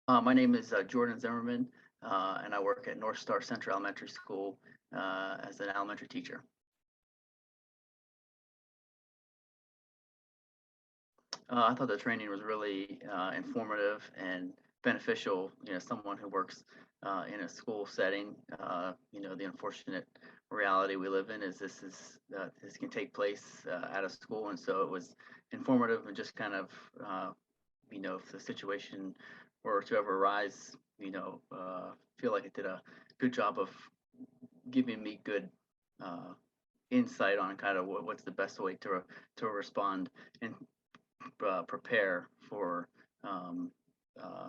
My name is Jordan Zimmerman, and I work at North Star Central Elementary School as an elementary teacher. I thought the training was really informative and beneficial. Someone who works in a school setting, the unfortunate reality we live in is this can take place at a school, and so it was informative and just kind of, if the situation were to ever arise, feel like it did a good job of giving me good uh, insight on kind of what's the best way to respond and prepare for um, uh,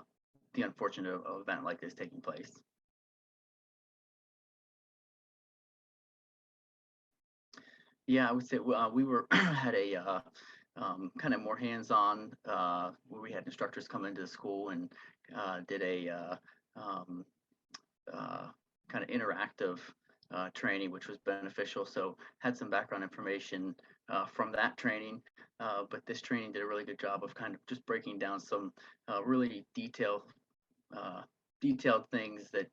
the unfortunate event like this taking place. Yeah, I would say we were had a kind of more hands-on where we had instructors come into the school and did a um, uh, kind of interactive training, which was beneficial. So had some background information from that training, but this training did a really good job of kind of just breaking down some really uh, detailed things that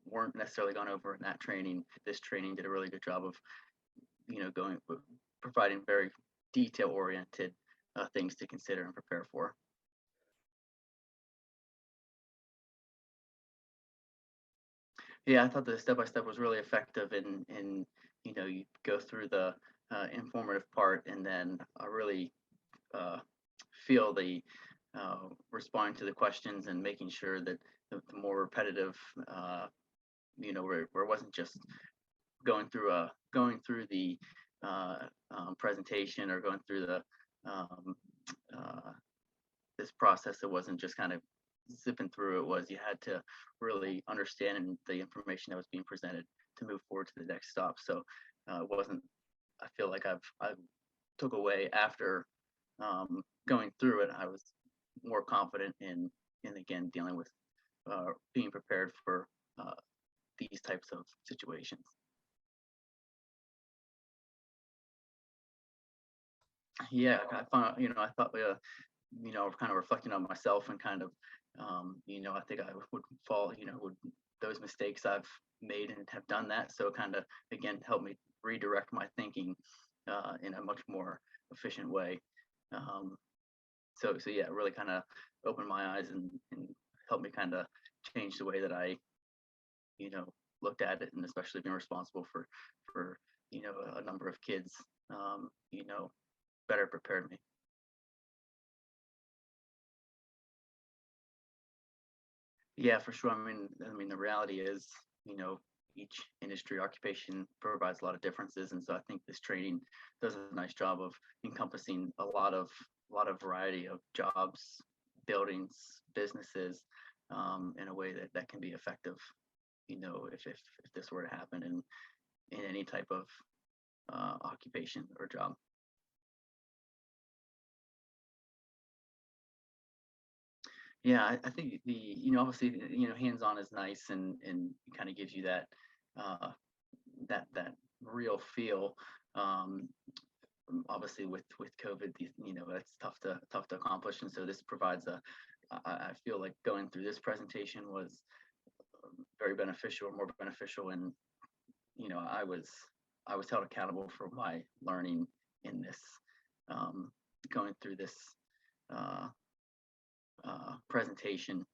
weren't necessarily gone over in that training. This training did a really good job of, going providing very detail oriented things to consider and prepare for. Yeah, I thought the step by step was really effective, and you go through the informative part, and then really uh, feel the responding to the questions and making sure that the more repetitive, where it wasn't just going through the uh, presentation or going through the um, uh, this process. It wasn't just kind of zipping through. It was you had to really understand the information that was being presented to move forward to the next stop. So it wasn't. I feel like I've took away after going through it. I was more confident in again dealing with being prepared for these types of situations. Yeah, I found, I thought, kind of reflecting on myself and kind of, I think I would fall, would those mistakes I've made and have done that. So kind of, again, help me redirect my thinking in a much more efficient way. Um, so yeah, really kind of opened my eyes and helped me kind of change the way that I, you know, looked at it, and especially being responsible for, a number of kids, better prepared me. Yeah, for sure. I mean, the reality is, each industry occupation provides a lot of differences, and so I think this training does a nice job of encompassing a lot of variety of jobs, buildings, businesses, in a way that can be effective. If this were to happen in any type of occupation or job. Yeah, I think obviously, hands-on is nice and kind of gives you uh, that real feel. Um, Obviously, with COVID, that's tough to accomplish, and so this provides I feel like going through this presentation was very beneficial, more beneficial, and I was held accountable for my learning in this, um, going through this uh, presentation.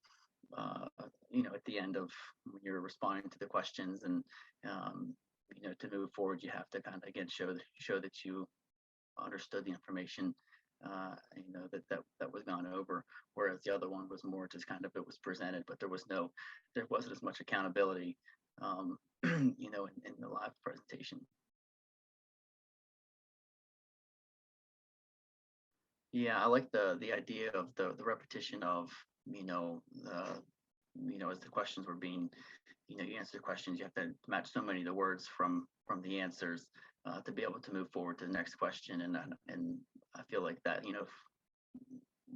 At the end of when you're responding to the questions and to move forward, you have to kind of again show that you understood the information, that was gone over. Whereas the other one was more just kind of it was presented, but there wasn't as much accountability, in the live presentation. Yeah, I like the idea of the repetition of the as the questions were being, you answer the questions, you have to match so many of the words from the answers to be able to move forward to the next question, and I feel like that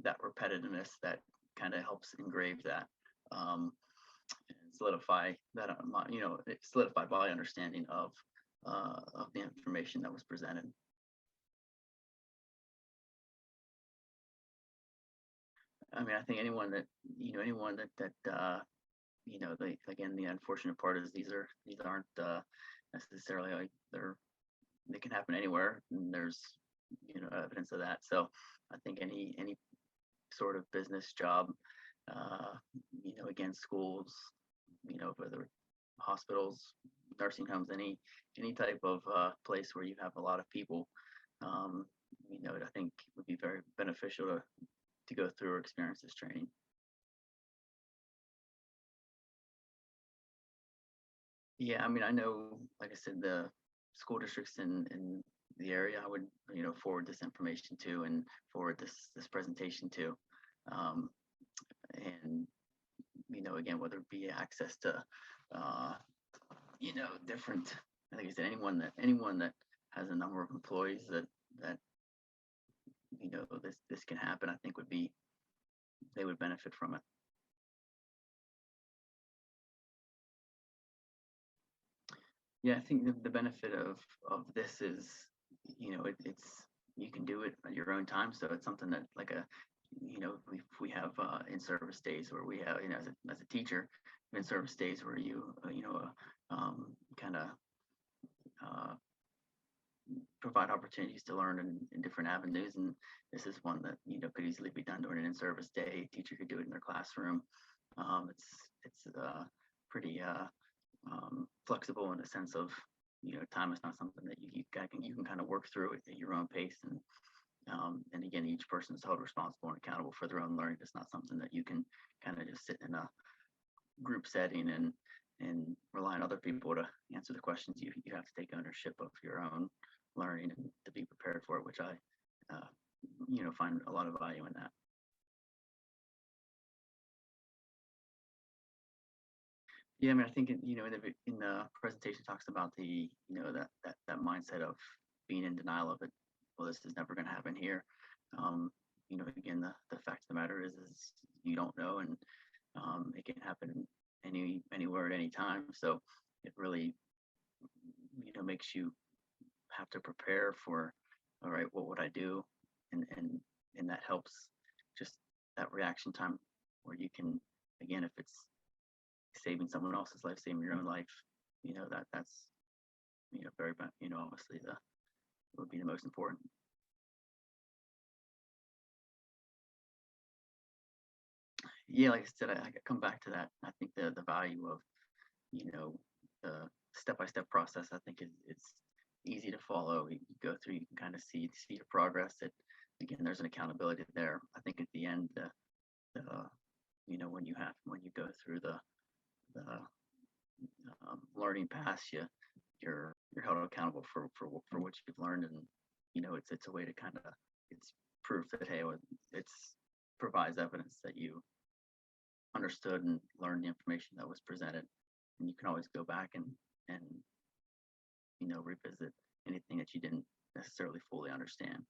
that repetitiveness that kind of helps engrave that, and solidify that it solidified my understanding of the information that was presented. I mean, I think anyone again, the unfortunate part is these aren't necessarily like they can happen anywhere, and there's evidence of that. So I think any sort of business job, uh, again, schools, whether hospitals, nursing homes, any type of place where you have a lot of people, um, I think it would be very beneficial to go through or experience this training. Yeah, I mean, I know, like I said, the school districts in the area, I would, forward this information to and forward this presentation to. Um, and, again, whether it be access to, uh, different, like I said, anyone that has a number of employees that, this can happen, I think they would benefit from it. Yeah, I think the benefit of this is, it's you can do it at your own time. So it's something that like we have in service days where we have, as a teacher, in service days where you kind of uh, provide opportunities to learn in different avenues, and this is one that could easily be done during an in-service day. A teacher could do it in their classroom. It's pretty flexible in the sense of time is not something that you can kind of work through at your own pace, and again, each person is held responsible and accountable for their own learning. It's not something that you can kind of just sit in a group setting and rely on other people to answer the questions. You have to take ownership of your own learning and to be prepared for it, which I find a lot of value in that. Yeah, I mean, I think in the presentation talks about the that mindset of being in denial of it. Well, this is never going to happen here. Again, the fact of the matter is you don't know, and it can happen anywhere at any time. So it really makes you have to prepare for, all right, what would I do, and that helps just that reaction time where you can, again, if it's saving someone else's life, saving your own life, that's very obviously the would be the most important. Yeah, like I said, I come back to that. I think the value of the step-by-step process, I think it's easy to follow. You go through, you can kind of see your progress. Again, there's an accountability there. I think at the end, the when you go through the learning path, you're held accountable for what you've learned, and it's a way to kind of, it's proof that, hey, it's provides evidence that you understood and learned the information that was presented, and you can always go back and revisit anything that you didn't necessarily fully understand.